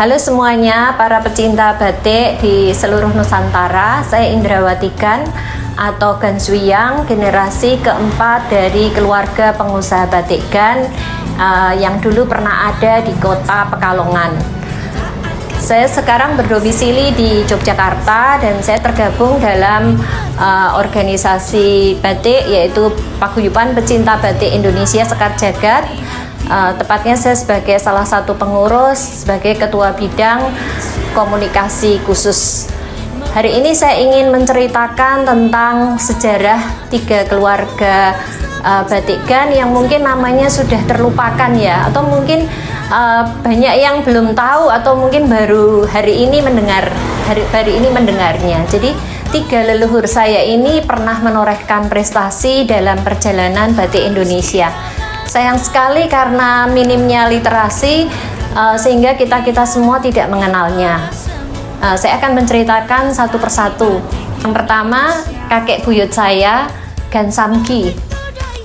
Halo semuanya, para pecinta batik di seluruh Nusantara. Saya Indrawati Gan atau Gan Swiyang, generasi keempat dari keluarga pengusaha batik Gan yang dulu pernah ada di kota Pekalongan. Saya sekarang berdomisili di Yogyakarta dan saya tergabung dalam organisasi batik, yaitu Paguyuban Pecinta Batik Indonesia Sekar Jagad. Tepatnya saya sebagai salah satu pengurus, sebagai ketua bidang komunikasi khusus. Hari ini saya ingin menceritakan tentang sejarah tiga keluarga batik Gan yang mungkin namanya sudah terlupakan ya, atau mungkin banyak yang belum tahu atau mungkin baru hari ini mendengarnya. Jadi tiga leluhur saya ini pernah menorehkan prestasi dalam perjalanan batik Indonesia. Sayang sekali karena minimnya literasi sehingga kita semua tidak mengenalnya. Saya akan menceritakan satu persatu. Yang pertama, kakek buyut saya, Gan Samgi.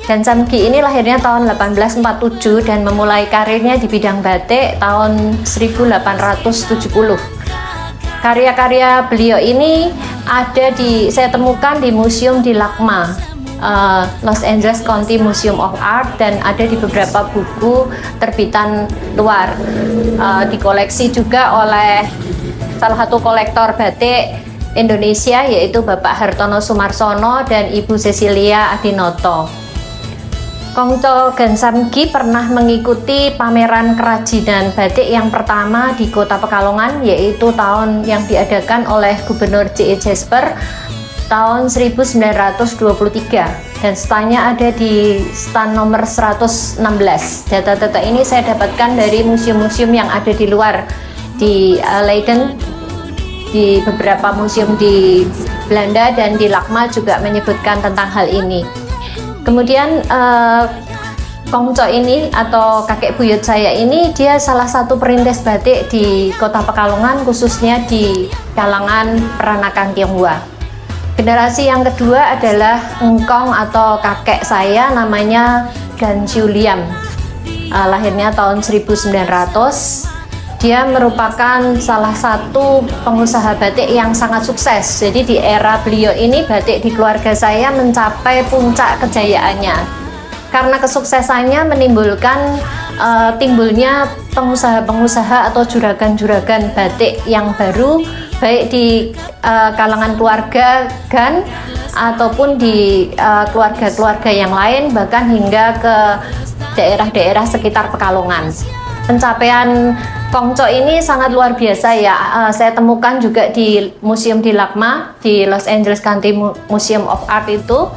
Gan Samgi ini lahirnya tahun 1847 dan memulai karirnya di bidang batik tahun 1870. Karya-karya beliau ini saya temukan di museum di LACMA, Los Angeles County Museum of Art, dan ada di beberapa buku terbitan luar. Dikoleksi juga oleh salah satu kolektor batik Indonesia, yaitu Bapak Hartono Sumarsono dan Ibu Cecilia Adinoto. Kongco Gan Samgi pernah mengikuti pameran kerajinan batik yang pertama di kota Pekalongan, yaitu tahun yang diadakan oleh Gubernur J.E. Jasper tahun 1923, dan standnya ada di stand nomor 116. Data-data ini saya dapatkan dari museum-museum yang ada di luar, di Leiden, di beberapa museum di Belanda, dan di LACMA juga menyebutkan tentang hal ini. Kemudian Kongco ini atau kakek buyut saya ini, dia salah satu perintis batik di kota Pekalongan, khususnya di kalangan peranakan Tionghoa. Generasi yang kedua adalah engkong atau kakek saya, namanya Gan Juliam. Lahirnya tahun 1900. Dia merupakan salah satu pengusaha batik yang sangat sukses. Jadi di era beliau ini batik di keluarga saya mencapai puncak kejayaannya. Karena kesuksesannya menimbulkan timbulnya pengusaha-pengusaha atau juragan-juragan batik yang baru, baik di kalangan keluarga Gan ataupun di keluarga-keluarga yang lain, bahkan hingga ke daerah-daerah sekitar Pekalongan. Pencapaian Kongco ini sangat luar biasa ya. Saya temukan juga di museum di LACMA, di Los Angeles County Museum of Art itu,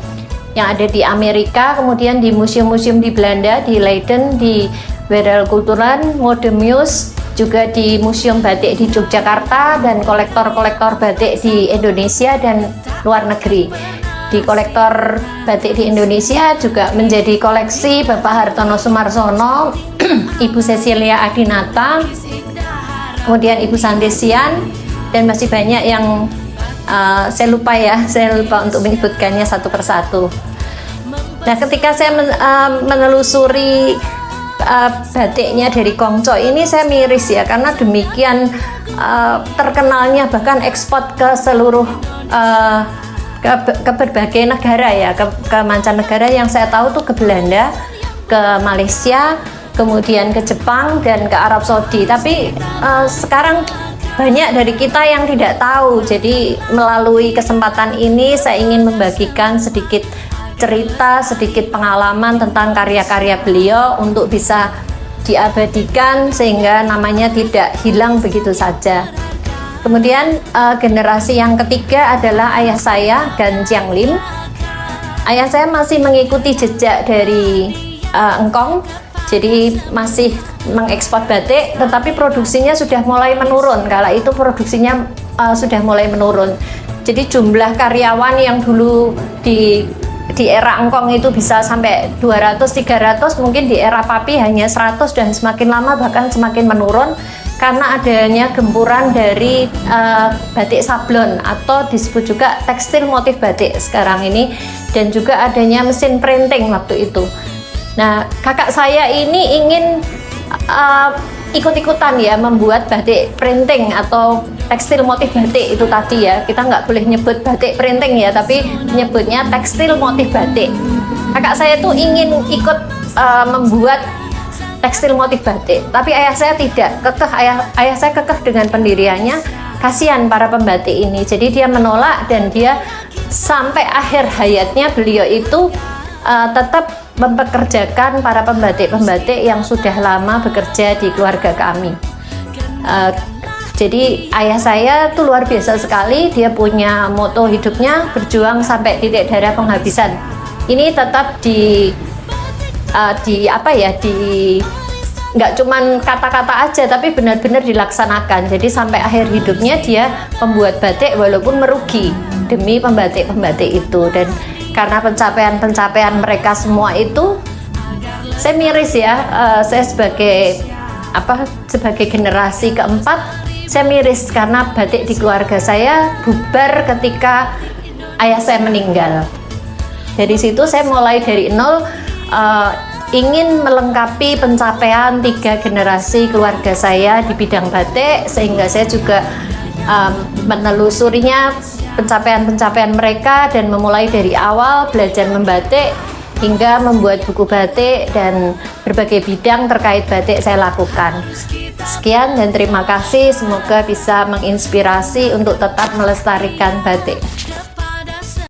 yang ada di Amerika, kemudian di museum-museum di Belanda, di Leiden, di Wereldkulturen, Modemus, juga di Museum Batik di Yogyakarta, dan kolektor-kolektor batik di Indonesia dan luar negeri. Di kolektor batik di Indonesia juga menjadi koleksi Bapak Hartono Sumarsono, Ibu Cecilia Adinata, kemudian Ibu Sandesian, dan masih banyak yang saya lupa untuk menyebutkannya satu persatu. Nah, ketika saya menelusuri batiknya dari Kongco ini, saya miris ya, karena demikian terkenalnya, bahkan ekspor ke seluruh ke berbagai negara ya, ke mancanegara. Yang saya tahu tuh ke Belanda, ke Malaysia, kemudian ke Jepang, dan ke Arab Saudi. Tapi sekarang banyak dari kita yang tidak tahu. Jadi melalui kesempatan ini saya ingin membagikan sedikit cerita, sedikit pengalaman tentang karya-karya beliau untuk bisa diabadikan sehingga namanya tidak hilang begitu saja. Kemudian generasi yang ketiga adalah ayah saya, Gan Jiang Lim. Ayah saya masih mengikuti jejak dari engkong, jadi masih mengekspor batik, tetapi produksinya sudah mulai menurun. Kala itu produksinya sudah mulai menurun. Jadi jumlah karyawan yang dulu di era engkong itu bisa sampai 200-300, mungkin di era papi hanya 100, dan semakin lama bahkan semakin menurun karena adanya gempuran dari batik sablon atau disebut juga tekstil motif batik sekarang ini, dan juga adanya mesin printing waktu itu. Nah, kakak saya ini ingin ikut-ikutan ya membuat batik printing atau tekstil motif batik itu tadi ya. Kita nggak boleh nyebut batik printing ya, tapi nyebutnya tekstil motif batik. Kakak saya tuh ingin ikut membuat tekstil motif batik, tapi ayah saya tidak, ayah saya kekeh dengan pendiriannya. Kasihan para pembatik ini, jadi dia menolak dan dia sampai akhir hayatnya beliau itu tetap mempekerjakan para pembatik-pembatik yang sudah lama bekerja di keluarga kami. Jadi ayah saya tuh luar biasa sekali, dia punya moto hidupnya berjuang sampai titik darah penghabisan. Ini tetap nggak cuman kata-kata aja, tapi benar-benar dilaksanakan. Jadi sampai akhir hidupnya dia membuat batik walaupun merugi demi pembatik-pembatik itu. Dan karena pencapaian-pencapaian mereka semua itu, saya miris ya. Saya sebagai generasi keempat, saya miris karena batik di keluarga saya bubar ketika ayah saya meninggal. Dari situ saya mulai dari nol, ingin melengkapi pencapaian 3 generasi keluarga saya di bidang batik, sehingga saya juga menelusurinya pencapaian-pencapaian mereka dan memulai dari awal belajar membatik hingga membuat buku batik dan berbagai bidang terkait batik saya lakukan. Sekian dan terima kasih, semoga bisa menginspirasi untuk tetap melestarikan batik.